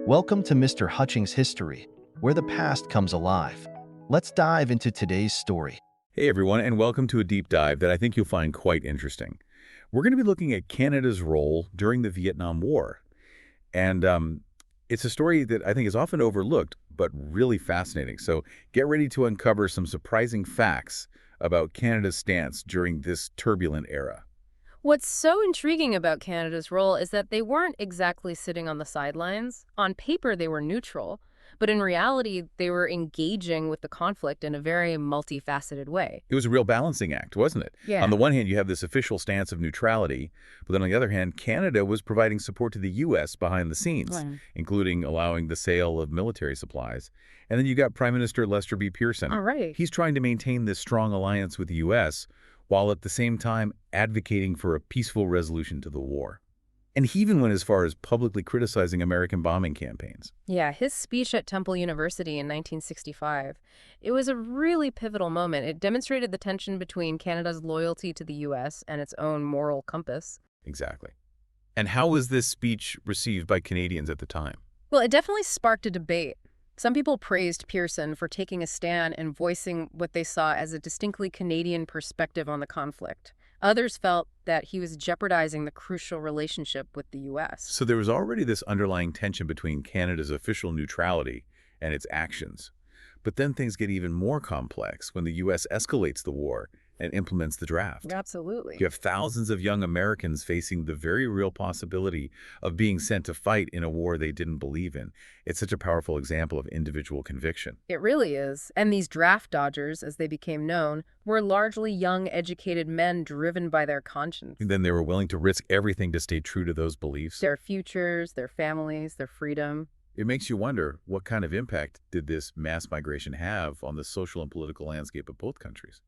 Welcome to Mr. Hutchings History, where the past comes alive. Let's dive into today's story. Hey everyone, and welcome to a deep dive that I think you'll find quite interesting. We're going to be looking at Canada's role during the Vietnam War. And it's a story that I think is often overlooked, but really fascinating. So get ready to uncover some surprising facts about Canada's stance during this turbulent era. What's so intriguing about Canada's role is that they weren't exactly sitting on the sidelines. On paper, they were neutral, but in reality, they were engaging with the conflict in a very multifaceted way. It was a real balancing act, wasn't it? Yeah. On the one hand, you have this official stance of neutrality, but then on the other hand, Canada was providing support to the U.S. behind the scenes, Right. including allowing the sale of military supplies. And then you got Prime Minister Lester Pearson. All right. He's trying to maintain this strong alliance with the U.S., while at the same time advocating for a peaceful resolution to the war. And he even went as far as publicly criticizing American bombing campaigns. Yeah, his speech at Temple University in 1965, it was a really pivotal moment. It demonstrated the tension between Canada's loyalty to the U.S. and its own moral compass. Exactly. And how was this speech received by Canadians at the time? Well, it definitely sparked a debate. Some people praised Pearson for taking a stand and voicing what they saw as a distinctly Canadian perspective on the conflict. Others felt that he was jeopardizing the crucial relationship with the U.S. So there was already this underlying tension between Canada's official neutrality and its actions. But then things get even more complex when the U.S. escalates the war and implements the draft. Absolutely. You have thousands of young Americans facing the very real possibility of being sent to fight in a war they didn't believe in. It's such a powerful example of individual conviction. It really is. And these draft dodgers, as they became known, were largely young, educated men driven by their conscience. And then they were willing to risk everything to stay true to those beliefs. Their futures, their families, their freedom. It makes you wonder, what kind of impact did this mass migration have on the social and political landscape of both countries?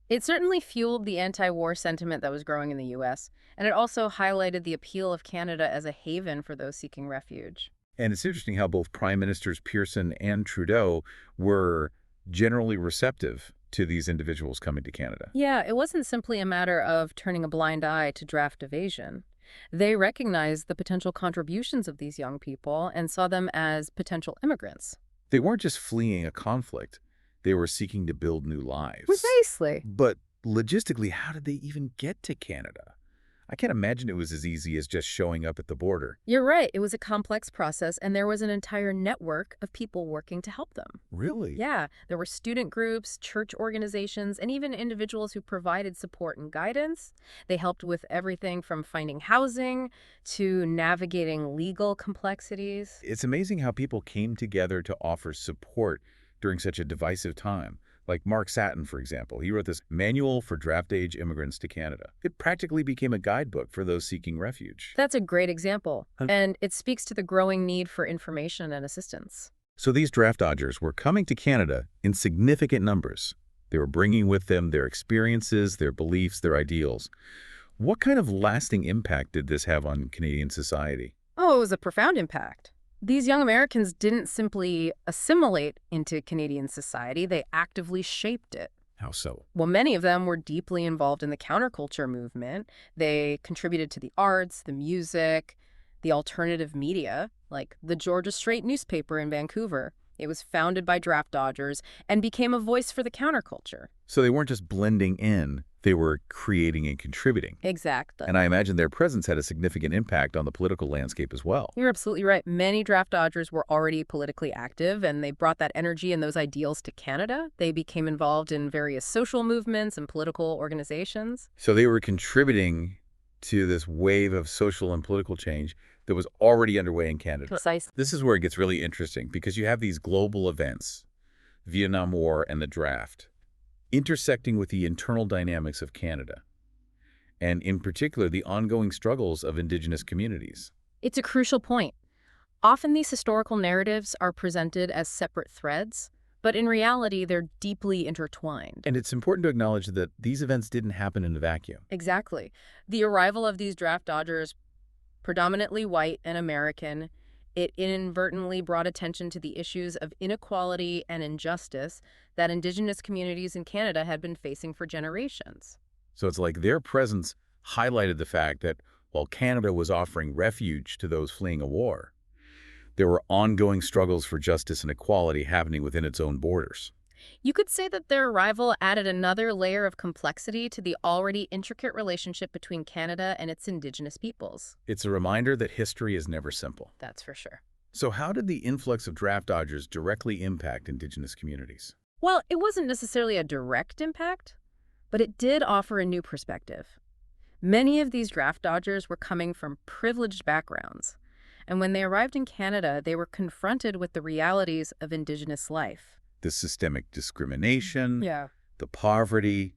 It certainly fueled the anti-war sentiment that was growing in the U.S., and it also highlighted the appeal of Canada as a haven for those seeking refuge. And it's interesting how both Prime Ministers Pearson and Trudeau were generally receptive to these individuals coming to Canada. Yeah, it wasn't simply a matter of turning a blind eye to draft evasion. They recognized the potential contributions of these young people and saw them as potential immigrants. They weren't just fleeing a conflict. They were seeking to build new lives. Precisely. But logistically, how did they even get to Canada? I can't imagine it was as easy as just showing up at the border. You're right. It was a complex process, and there was an entire network of people working to help them. Really? Yeah, there were student groups, church organizations, and even individuals who provided support and guidance. They helped with everything from finding housing to navigating legal complexities. It's amazing how people came together to offer support during such a divisive time. Like Mark Satin, for example. He wrote this Manual for Draft-Age Immigrants to Canada. It practically became a guidebook for those seeking refuge. That's a great example, and it speaks to the growing need for information and assistance. So these draft dodgers were coming to Canada in significant numbers. They were bringing with them their experiences, their beliefs, their ideals. What kind of lasting impact did this have on Canadian society? Oh, it was a profound impact. These young Americans didn't simply assimilate into Canadian society, they actively shaped it. How so? Well, many of them were deeply involved in the counterculture movement. They contributed to the arts, the music, the alternative media, like the Georgia Straight newspaper in Vancouver. It was founded by draft dodgers and became a voice for the counterculture. So they weren't just blending in, they were creating and contributing. Exactly. And I imagine their presence had a significant impact on the political landscape as well. You're absolutely right. Many draft dodgers were already politically active, and they brought that energy and those ideals to Canada. They became involved in various social movements and political organizations. So they were contributing to this wave of social and political change that was already underway in Canada. Precisely. This is where it gets really interesting because you have these global events, Vietnam War and the draft, intersecting with the internal dynamics of Canada, and in particular, the ongoing struggles of Indigenous communities. It's a crucial point. Often these historical narratives are presented as separate threads, but in reality, they're deeply intertwined. And it's important to acknowledge that these events didn't happen in a vacuum. Exactly. The arrival of these draft dodgers, predominantly white and American, it inadvertently brought attention to the issues of inequality and injustice that Indigenous communities in Canada had been facing for generations. So it's like their presence highlighted the fact that while Canada was offering refuge to those fleeing a war, There were ongoing struggles for justice and equality happening within its own borders. You could say that their arrival added another layer of complexity to the already intricate relationship between Canada and its Indigenous peoples. It's a reminder that history is never simple. That's for sure. So how did the influx of draft dodgers directly impact Indigenous communities? Well, it wasn't necessarily a direct impact, but it did offer a new perspective. Many of these draft dodgers were coming from privileged backgrounds, and when they arrived in Canada, they were confronted with the realities of Indigenous life. The systemic discrimination, Yeah. the poverty,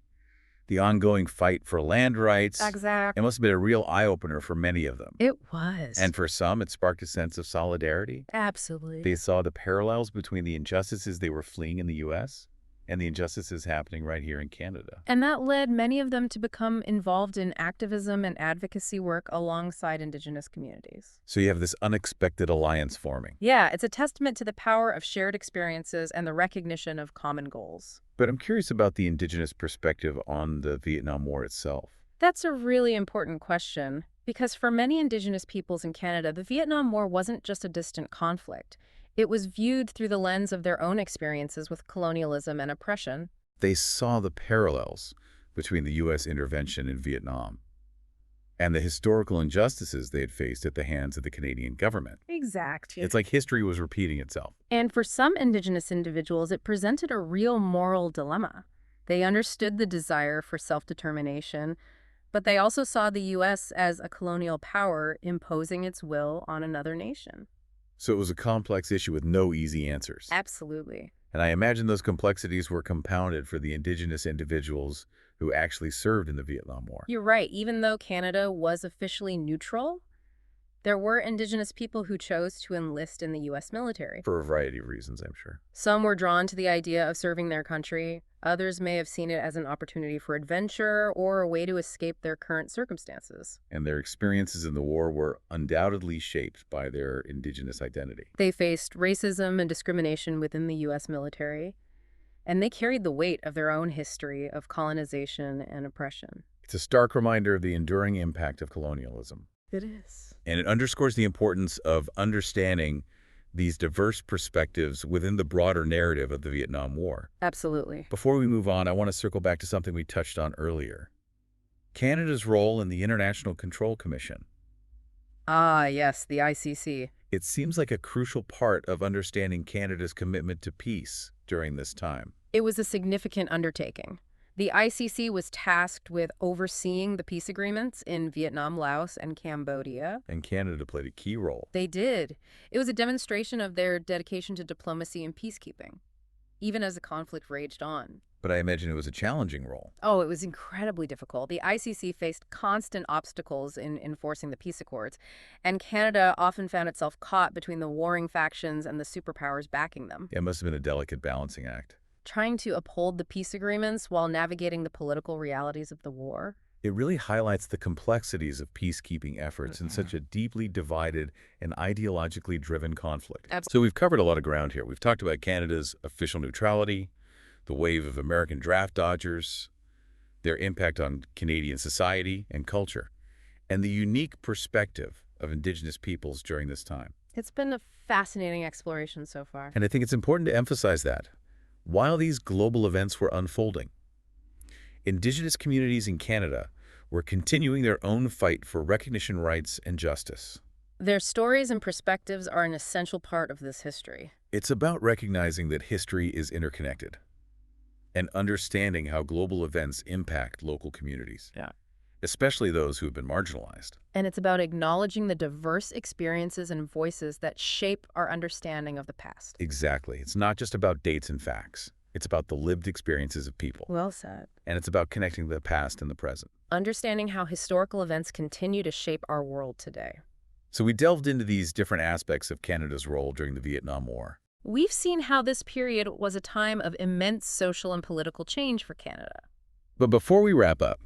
the ongoing fight for land rights. Exactly. It must have been a real eye-opener for many of them. It was. And for some, it sparked a sense of solidarity. Absolutely. They saw the parallels between the injustices they were fleeing in the U.S. and the injustices happening right here in Canada. And that led many of them to become involved in activism and advocacy work alongside Indigenous communities. So you have this unexpected alliance forming. Yeah, it's a testament to the power of shared experiences and the recognition of common goals. But I'm curious about the Indigenous perspective on the Vietnam War itself. That's a really important question, because for many Indigenous peoples in Canada, the Vietnam War wasn't just a distant conflict. It was viewed through the lens of their own experiences with colonialism and oppression. They saw the parallels between the U.S. intervention in Vietnam and the historical injustices they had faced at the hands of the Canadian government. Exactly. It's like history was repeating itself. And for some Indigenous individuals, it presented a real moral dilemma. They understood the desire for self-determination, but they also saw the U.S. as a colonial power imposing its will on another nation. So it was a complex issue with no easy answers. Absolutely. And I imagine those complexities were compounded for the Indigenous individuals who actually served in the Vietnam War. You're right. Even though Canada was officially neutral, there were Indigenous people who chose to enlist in the U.S. military. For a variety of reasons, I'm sure. Some were drawn to the idea of serving their country. Others may have seen it as an opportunity for adventure or a way to escape their current circumstances. And their experiences in the war were undoubtedly shaped by their Indigenous identity. They faced racism and discrimination within the U.S. military, and they carried the weight of their own history of colonization and oppression. It's a stark reminder of the enduring impact of colonialism. It is. And it underscores the importance of understanding these diverse perspectives within the broader narrative of the Vietnam War. Absolutely. Before we move on, I want to circle back to something we touched on earlier. Canada's role in the International Control Commission. Ah, yes, the ICC. It seems like a crucial part of understanding Canada's commitment to peace during this time. It was a significant undertaking. The ICC was tasked with overseeing the peace agreements in Vietnam, Laos, and Cambodia. And Canada played a key role. They did. It was a demonstration of their dedication to diplomacy and peacekeeping, even as the conflict raged on. But I imagine it was a challenging role. Oh, it was incredibly difficult. The ICC faced constant obstacles in enforcing the peace accords, and Canada often found itself caught between the warring factions and the superpowers backing them. It must have been a delicate balancing act. Trying to uphold the peace agreements while navigating the political realities of the war. It really highlights the complexities of peacekeeping efforts in such a deeply divided and ideologically driven conflict. So we've covered a lot of ground here. We've talked about Canada's official neutrality, the wave of American draft dodgers, their impact on Canadian society and culture, and the unique perspective of Indigenous peoples during this time. It's been a fascinating exploration so far. And I think it's important to emphasize that while these global events were unfolding, Indigenous communities in Canada were continuing their own fight for recognition, rights, and justice. Their stories and perspectives are an essential part of this history. It's about recognizing that history is interconnected and understanding how global events impact local communities, especially those who have been marginalized. And it's about acknowledging the diverse experiences and voices that shape our understanding of the past. Exactly. It's not just about dates and facts. It's about the lived experiences of people. Well said. And it's about connecting the past and the present. Understanding how historical events continue to shape our world today. So we delved into these different aspects of Canada's role during the Vietnam War. We've seen how this period was a time of immense social and political change for Canada. But before we wrap up,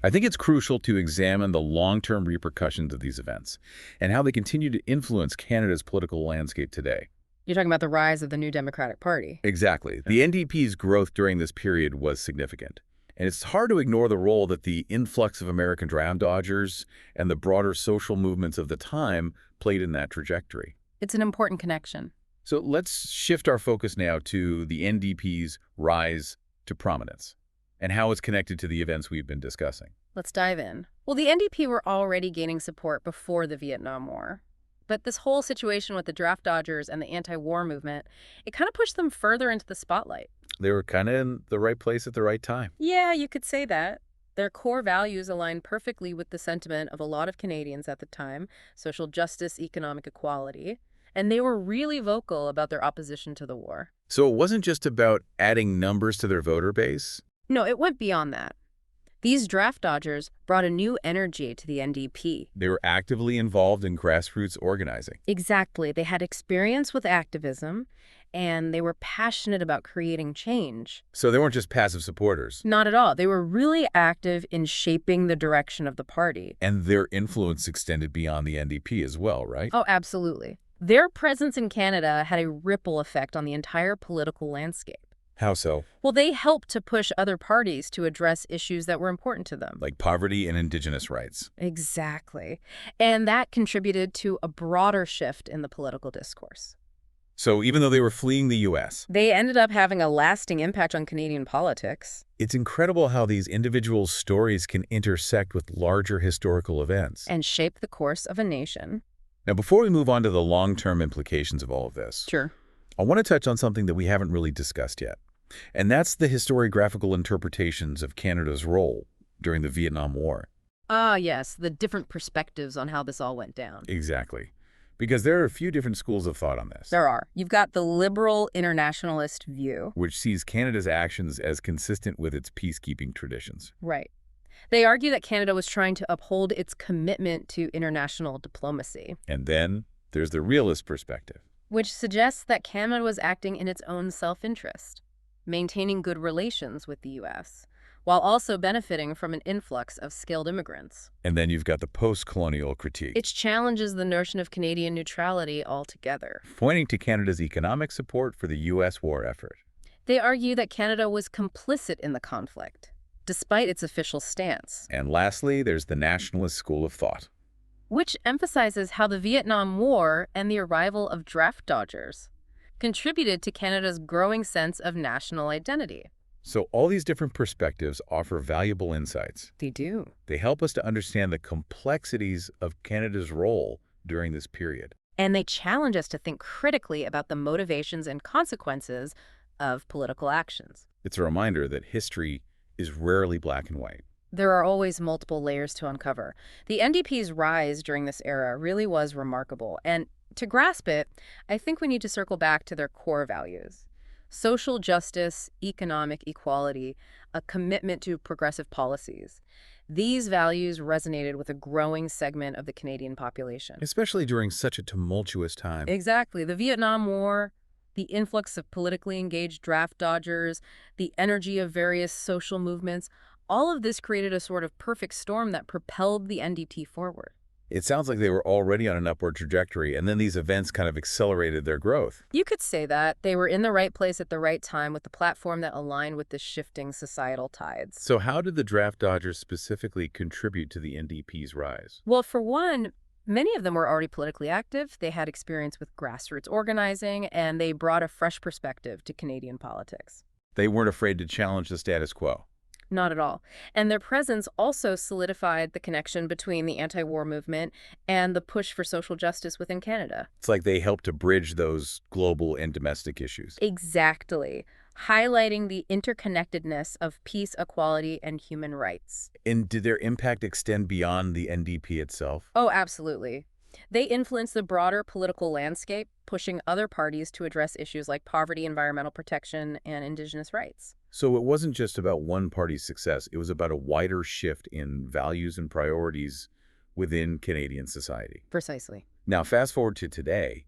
I think it's crucial to examine the long-term repercussions of these events and how they continue to influence Canada's political landscape today. You're talking about the rise of the New Democratic Party. Exactly. The NDP's growth during this period was significant, And it's hard to ignore the role that the influx of American draft dodgers and the broader social movements of the time played in that trajectory. It's an important connection. So let's shift our focus now to the NDP's rise to prominence and how it's connected to the events we've been discussing. Let's dive in. Well, the NDP were already gaining support before the Vietnam War. But this whole situation with the draft dodgers and the anti-war movement, it kind of pushed them further into the spotlight. They were kind of in the right place at the right time. Yeah, you could say that. Their core values align perfectly with the sentiment of a lot of Canadians at the time: social justice, economic equality. And they were really vocal about their opposition to the war. So it wasn't just about adding numbers to their voter base? No, it went beyond that. These draft dodgers brought a new energy to the NDP. They were actively involved in grassroots organizing. Exactly. They had experience with activism, and they were passionate about creating change. So they weren't just passive supporters. Not at all. They were really active in shaping the direction of the party. And their influence extended beyond the NDP as well, right? Oh, absolutely. Their presence in Canada had a ripple effect on the entire political landscape. How so? Well, they helped to push other parties to address issues that were important to them. Like poverty and Indigenous rights. Exactly. And that contributed to a broader shift in the political discourse. So even though they were fleeing the U.S., They ended up having a lasting impact on Canadian politics. it's incredible how these individual stories can intersect with larger historical events. And shape the course of a nation. Now, before we move on to the long-term implications of all of this, Sure. I want to touch on something that we haven't really discussed yet, and that's the historiographical interpretations of Canada's role during the Vietnam War. Ah, yes, the different perspectives on how this all went down. Exactly. Because there are a few different schools of thought on this, There are. You've got the liberal internationalist view. which sees Canada's actions as consistent with its peacekeeping traditions. Right. They argue that Canada was trying to uphold its commitment to international diplomacy, And then there's the realist perspective. which suggests that Canada was acting in its own self-interest, maintaining good relations with the U.S., while also benefiting from an influx of skilled immigrants. And then you've got the post-colonial critique, It challenges the notion of Canadian neutrality altogether. pointing to Canada's economic support for the U.S. war effort. They argue that Canada was complicit in the conflict, despite its official stance, And lastly, there's the nationalist school of thought. which emphasizes how the Vietnam War and the arrival of draft dodgers contributed to Canada's growing sense of national identity. So all these different perspectives offer valuable insights. They do. They help us to understand the complexities of Canada's role during this period. And they challenge us to think critically about the motivations and consequences of political actions. It's a reminder that history is rarely black and white. There are always multiple layers to uncover. The NDP's rise during this era really was remarkable. And to grasp it, I think we need to circle back to their core values: social justice, economic equality, a commitment to progressive policies. These values resonated with a growing segment of the Canadian population. Especially during such a tumultuous time. Exactly. The Vietnam War, the influx of politically engaged draft dodgers, the energy of various social movements, all of this created a sort of perfect storm that propelled the NDP forward. It sounds like they were already on an upward trajectory, and then these events kind of accelerated their growth. You could say that. They were in the right place at the right time with the platform that aligned with the shifting societal tides. So how did the draft dodgers specifically contribute to the NDP's rise? Well, for one, many of them were already politically active. They had experience with grassroots organizing, and they brought a fresh perspective to Canadian politics. They weren't afraid to challenge the status quo. Not at all. And their presence also solidified the connection between the anti-war movement and the push for social justice within Canada. It's like they helped to bridge those global and domestic issues. Exactly. Highlighting the interconnectedness of peace, equality, and human rights. And did their impact extend beyond the NDP itself? Oh, absolutely. They influenced the broader political landscape, pushing other parties to address issues like poverty, environmental protection, and Indigenous rights. So it wasn't just about one party's success. It was about a wider shift in values and priorities within Canadian society. Precisely. Now, fast forward to today.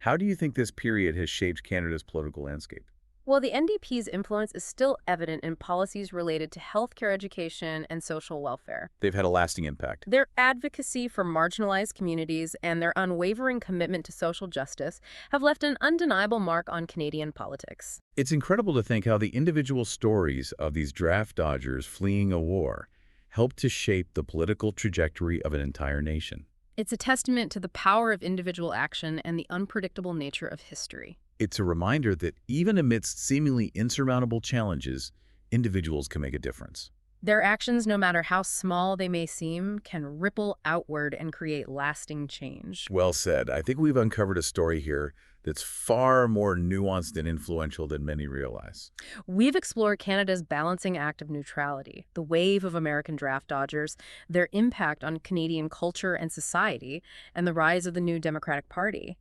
How do you think this period has shaped Canada's political landscape? Well, the NDP's influence is still evident in policies related to healthcare, education, and social welfare. They've had a lasting impact. Their advocacy for marginalized communities and their unwavering commitment to social justice have left an undeniable mark on Canadian politics. It's incredible to think how the individual stories of these draft dodgers fleeing a war helped to shape the political trajectory of an entire nation. It's a testament to the power of individual action and the unpredictable nature of history. It's a reminder that even amidst seemingly insurmountable challenges, individuals can make a difference. Their actions, no matter how small they may seem, can ripple outward and create lasting change. Well said. I think we've uncovered a story here that's far more nuanced and influential than many realize. We've explored Canada's balancing act of neutrality, the wave of American draft dodgers, their impact on Canadian culture and society, and the rise of the new Democratic Party.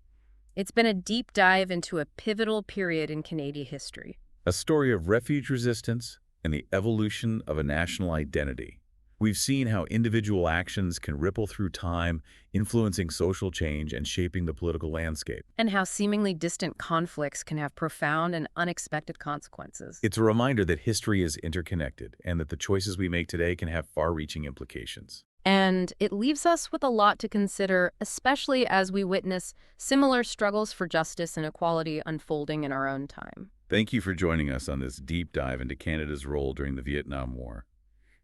It's been a deep dive into a pivotal period in Canadian history. A story of refuge resistance and the evolution of a national identity. We've seen how individual actions can ripple through time, influencing social change and shaping the political landscape. And how seemingly distant conflicts can have profound and unexpected consequences. It's a reminder that history is interconnected and that the choices we make today can have far-reaching implications. And it leaves us with a lot to consider, especially as we witness similar struggles for justice and equality unfolding in our own time. Thank you for joining us on this deep dive into Canada's role during the Vietnam War.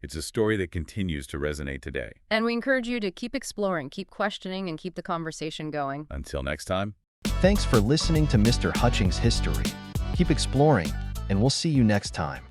It's a story that continues to resonate today. And we encourage you to keep exploring, keep questioning, and keep the conversation going. Until next time. Thanks for listening to Mr. Hutchings History. Keep exploring, and we'll see you next time.